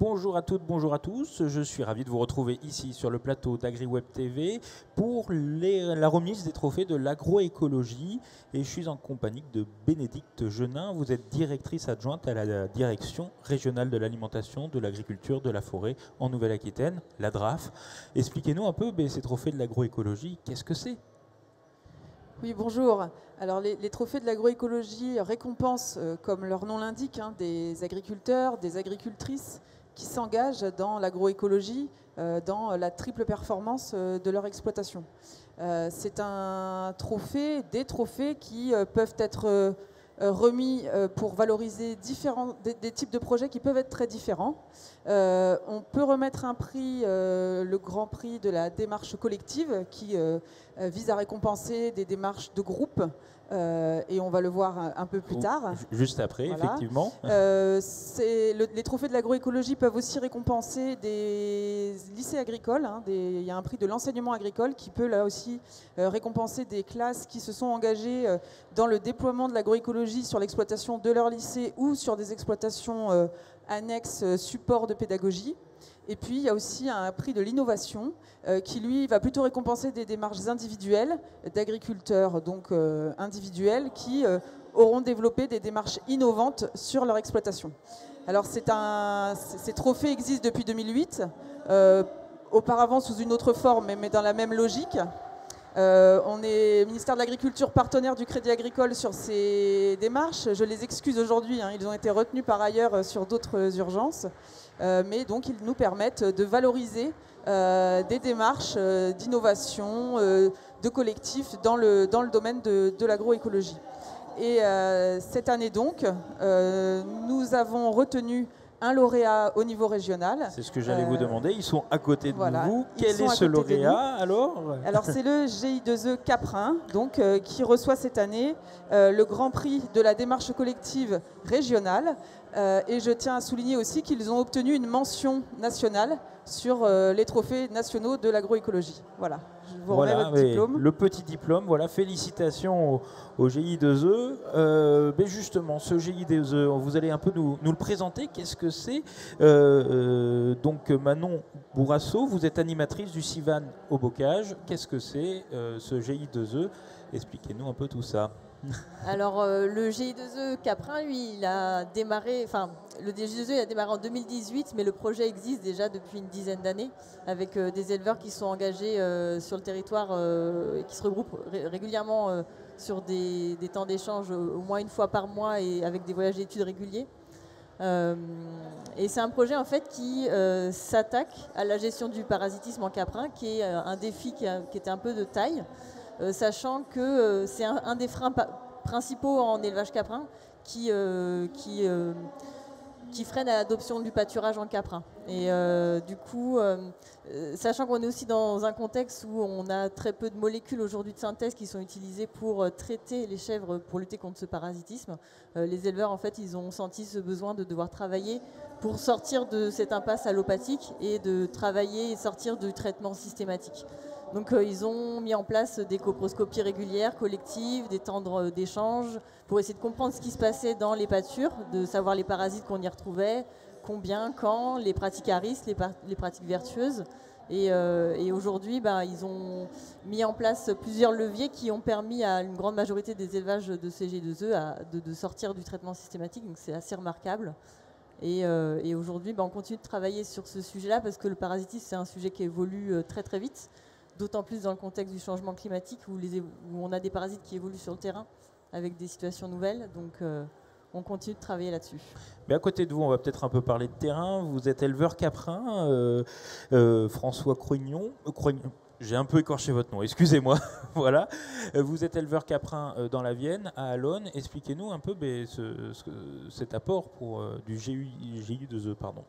Bonjour à toutes, bonjour à tous. Je suis ravi de vous retrouver ici sur le plateau d'AgriWeb TV pour la remise des trophées de l'agroécologie. Et je suis en compagnie de Bénédicte Genin. Vous êtes directrice adjointe à la direction régionale de l'alimentation, de l'agriculture, de la forêt en Nouvelle-Aquitaine, la DRAF. Expliquez-nous un peu ces trophées de l'agroécologie. Qu'est-ce que c'est ? Oui, bonjour. Alors les trophées de l'agroécologie récompensent, comme leur nom l'indique, des agriculteurs, des agricultrices qui s'engagent dans l'agroécologie, dans la triple performance de leur exploitation. C'est un trophée, des trophées qui peuvent être remis pour valoriser des types de projets qui peuvent être très différents. On peut remettre un prix, le grand prix de la démarche collective qui vise à récompenser des démarches de groupe et on va le voir un peu plus tard. Juste après, voilà. Effectivement. Les trophées de l'agroécologie peuvent aussi récompenser des lycées agricoles. Il y a un prix de l'enseignement agricole qui peut là aussi récompenser des classes qui se sont engagées dans le déploiement de l'agroécologie sur l'exploitation de leur lycée ou sur des exploitations annexes support de pédagogie. Et puis, il y a aussi un prix de l'innovation qui, lui, va plutôt récompenser des démarches individuelles d'agriculteurs donc individuels qui auront développé des démarches innovantes sur leur exploitation. Alors, ces trophées existent depuis 2008, auparavant sous une autre forme, mais dans la même logique. On est ministère de l'Agriculture partenaire du Crédit Agricole sur ces démarches. Je les excuse aujourd'hui, ils ont été retenus par ailleurs sur d'autres urgences. Mais donc ils nous permettent de valoriser des démarches d'innovation, de collectifs dans le domaine de l'agroécologie. Et cette année donc, nous avons retenu un lauréat au niveau régional. C'est ce que j'allais vous demander. Ils sont à côté de voilà. vous. Quel est ce lauréat alors ? Alors c'est le GI2E Caprin, donc, qui reçoit cette année le grand prix de la démarche collective régionale. Et je tiens à souligner aussi qu'ils ont obtenu une mention nationale sur les trophées nationaux de l'agroécologie. Voilà. Je vous remets votre diplôme. Le petit diplôme, voilà, félicitations au GI2E. Mais justement, ce GI2E, vous allez un peu nous le présenter. Qu'est-ce que c'est ? Donc Manon Bourrasso, vous êtes animatrice du CIVAN au Bocage. Qu'est-ce que c'est ce GI2E ? Expliquez-nous un peu tout ça. Alors le GI2E Caprin, lui, il a démarré, le GI2E il a démarré en 2018, mais le projet existe déjà depuis une dizaine d'années avec des éleveurs qui sont engagés sur le territoire et qui se regroupent régulièrement sur des temps d'échange au moins une fois par mois et avec des voyages d'études réguliers. Et c'est un projet en fait qui s'attaque à la gestion du parasitisme en caprin, qui est un défi qui était un peu de taille. Sachant que c'est un des freins principaux en élevage caprin qui freine à l'adoption du pâturage en caprin. Et du coup, sachant qu'on est aussi dans un contexte où on a très peu de molécules aujourd'hui de synthèse qui sont utilisées pour traiter les chèvres pour lutter contre ce parasitisme, les éleveurs en fait ils ont senti ce besoin de devoir travailler pour sortir de cette impasse allopathique et de travailler et sortir du traitement systématique. Donc ils ont mis en place des coproscopies régulières, collectives, des temps d'échange pour essayer de comprendre ce qui se passait dans les pâtures, de savoir les parasites qu'on y retrouvait, combien, quand, les pratiques à risque, les pratiques vertueuses. Et aujourd'hui, ils ont mis en place plusieurs leviers qui ont permis à une grande majorité des élevages de CG2E de sortir du traitement systématique. Donc c'est assez remarquable. Et aujourd'hui, on continue de travailler sur ce sujet-là parce que le parasitisme, c'est un sujet qui évolue très très vite. D'autant plus dans le contexte du changement climatique où on a des parasites qui évoluent sur le terrain avec des situations nouvelles. Donc on continue de travailler là-dessus. Mais à côté de vous, on va peut-être un peu parler de terrain. Vous êtes éleveur caprin, François Croignon. J'ai un peu écorché votre nom, excusez-moi. Voilà. Vous êtes éleveur caprin dans la Vienne, à Allonne. Expliquez-nous un peu cet apport du GI2E. Pardon.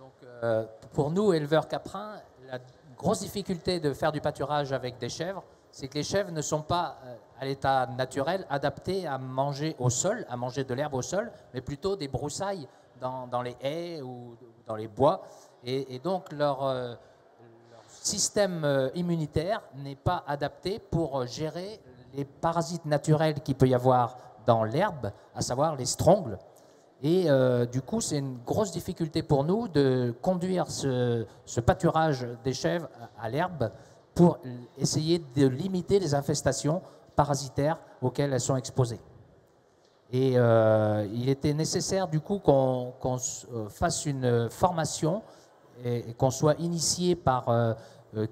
Donc, pour nous, éleveurs caprins, la grosse difficulté de faire du pâturage avec des chèvres, c'est que les chèvres ne sont pas à l'état naturel adaptées à manger au sol, à manger de l'herbe au sol, mais plutôt des broussailles dans les haies ou dans les bois. Et donc leur système immunitaire n'est pas adapté pour gérer les parasites naturels qu'il peut y avoir dans l'herbe, à savoir les strongles. Et du coup, c'est une grosse difficulté pour nous de conduire ce pâturage des chèvres à l'herbe pour essayer de limiter les infestations parasitaires auxquelles elles sont exposées. Et il était nécessaire du coup qu'on fasse une formation et qu'on soit initié par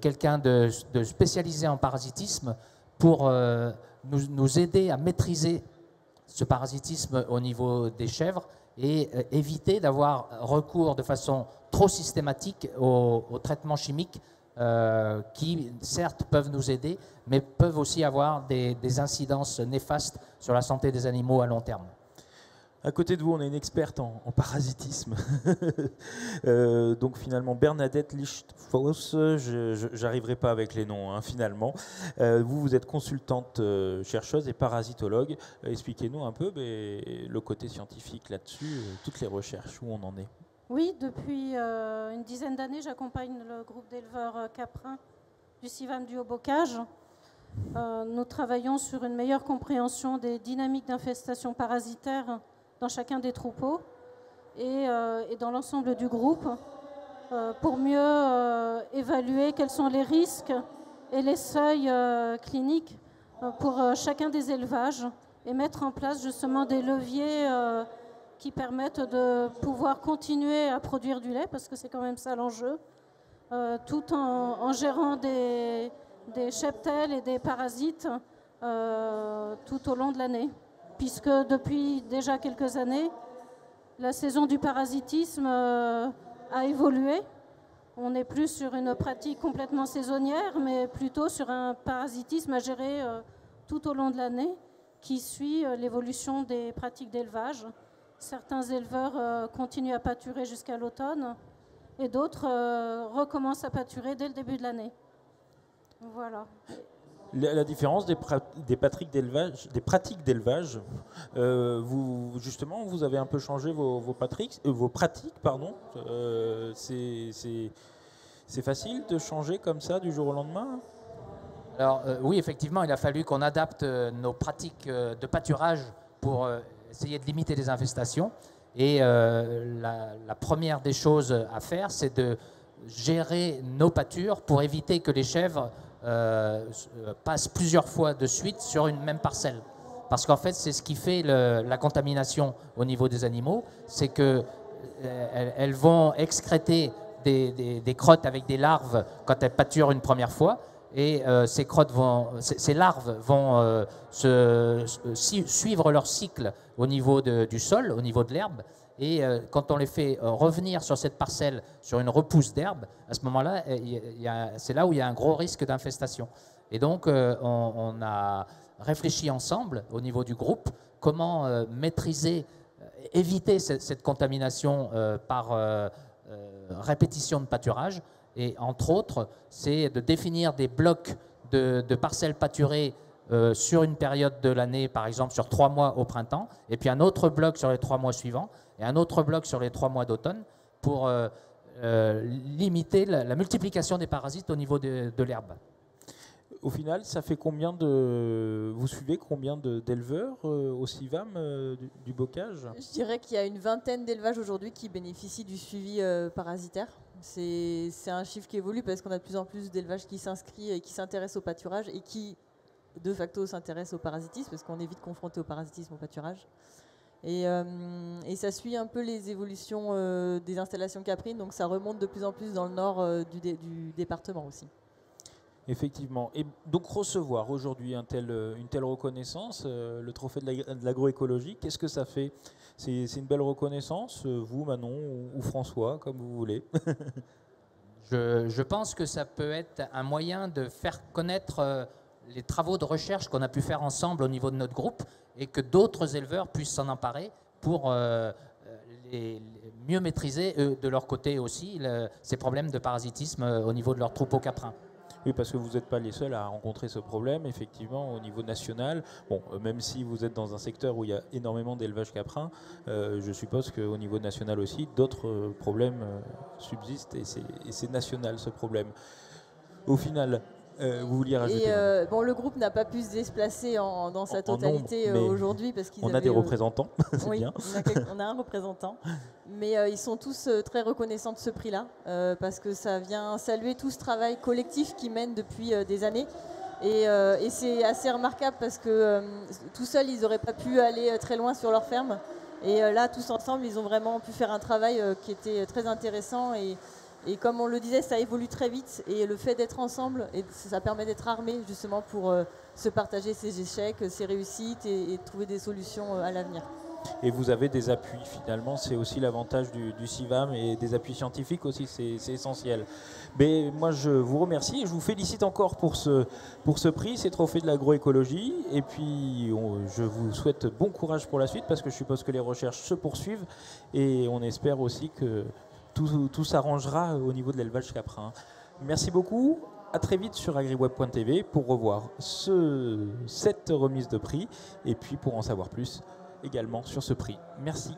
quelqu'un de spécialisé en parasitisme pour nous aider à maîtriser ce parasitisme au niveau des chèvres et éviter d'avoir recours de façon trop systématique aux traitements chimiques qui, certes, peuvent nous aider, mais peuvent aussi avoir des incidences néfastes sur la santé des animaux à long terme. À côté de vous, on a une experte en parasitisme. Donc finalement, Bernadette Lichtfoss, j'arriverai pas avec les noms, hein, finalement. Vous êtes consultante chercheuse et parasitologue. Expliquez-nous un peu le côté scientifique là-dessus, toutes les recherches, où on en est. Oui, depuis une dizaine d'années, j'accompagne le groupe d'éleveurs caprins du CIVAM du Haut-Bocage. Nous travaillons sur une meilleure compréhension des dynamiques d'infestation parasitaire dans chacun des troupeaux et dans l'ensemble du groupe pour mieux évaluer quels sont les risques et les seuils cliniques pour chacun des élevages et mettre en place justement des leviers qui permettent de pouvoir continuer à produire du lait, parce que c'est quand même ça l'enjeu, tout en gérant des cheptels et des parasites tout au long de l'année. Puisque depuis déjà quelques années, la saison du parasitisme a évolué. On n'est plus sur une pratique complètement saisonnière, mais plutôt sur un parasitisme à gérer tout au long de l'année qui suit l'évolution des pratiques d'élevage. Certains éleveurs continuent à pâturer jusqu'à l'automne et d'autres recommencent à pâturer dès le début de l'année. Voilà. La différence des pratiques d'élevage, justement, vous avez un peu changé vos pratiques, pardon. C'est facile de changer comme ça du jour au lendemain? Alors oui, effectivement, il a fallu qu'on adapte nos pratiques de pâturage pour essayer de limiter les infestations. Et la première des choses à faire, c'est de gérer nos pâtures pour éviter que les chèvres passent plusieurs fois de suite sur une même parcelle. Parce qu'en fait, c'est ce qui fait la contamination au niveau des animaux, c'est qu'elles vont excréter des crottes avec des larves quand elles pâturent une première fois, et ces larves vont suivre leur cycle au niveau du sol, au niveau de l'herbe. Et quand on les fait revenir sur cette parcelle, sur une repousse d'herbe, à ce moment-là, c'est là où il y a un gros risque d'infestation. Et donc, on a réfléchi ensemble, au niveau du groupe, comment maîtriser, éviter cette contamination par répétition de pâturage. Et entre autres, c'est de définir des blocs de parcelles pâturées sur une période de l'année, par exemple sur 3 mois au printemps, et puis un autre bloc sur les 3 mois suivants, et un autre bloc sur les 3 mois d'automne, pour limiter la multiplication des parasites au niveau de l'herbe. Au final, ça fait vous suivez combien d'éleveurs au CIVAM du Bocage? Je dirais qu'il y a une vingtaine d'élevages aujourd'hui qui bénéficient du suivi parasitaire. C'est un chiffre qui évolue parce qu'on a de plus en plus d'élevages qui s'inscrivent et qui s'intéressent au pâturage et qui, de facto, s'intéressent au parasitisme parce qu'on est vite confronté au parasitisme au pâturage. Et ça suit un peu les évolutions des installations caprines, donc ça remonte de plus en plus dans le nord du département aussi. Effectivement. Et donc recevoir aujourd'hui une telle reconnaissance, le trophée de l'agroécologie, qu'est-ce que ça fait? C'est une belle reconnaissance, vous, Manon, ou François, comme vous voulez. Je pense que ça peut être un moyen de faire connaître les travaux de recherche qu'on a pu faire ensemble au niveau de notre groupe et que d'autres éleveurs puissent s'en emparer pour mieux maîtriser, eux, de leur côté aussi, ces problèmes de parasitisme au niveau de leurs troupeaux caprins. Oui, parce que vous n'êtes pas les seuls à rencontrer ce problème, effectivement, au niveau national. Bon, même si vous êtes dans un secteur où il y a énormément d'élevage caprin, je suppose qu'au niveau national aussi, d'autres problèmes subsistent et c'est national ce problème. Au final, Vous vouliez rajouter Et bon, le groupe n'a pas pu se déplacer dans sa totalité nombre, mais aujourd'hui parce qu'ils on a des représentants, c'est oui, bien. on a un représentant. Mais ils sont tous très reconnaissants de ce prix-là parce que ça vient saluer tout ce travail collectif qu'ils mènent depuis des années. Et c'est assez remarquable parce que tout seuls, ils n'auraient pas pu aller très loin sur leur ferme. Et là, tous ensemble, ils ont vraiment pu faire un travail qui était très intéressant. Et comme on le disait, ça évolue très vite. Et le fait d'être ensemble, ça permet d'être armé justement pour se partager ses échecs, ses réussites et trouver des solutions à l'avenir. Et vous avez des appuis finalement, c'est aussi l'avantage du CIVAM et des appuis scientifiques aussi, c'est essentiel. Mais moi je vous remercie et je vous félicite encore pour ce prix, ces trophées de l'agroécologie. Et puis je vous souhaite bon courage pour la suite parce que je suppose que les recherches se poursuivent et on espère aussi que tout s'arrangera au niveau de l'élevage caprin. Merci beaucoup. À très vite sur agriweb.tv pour revoir cette remise de prix et puis pour en savoir plus également sur ce prix. Merci.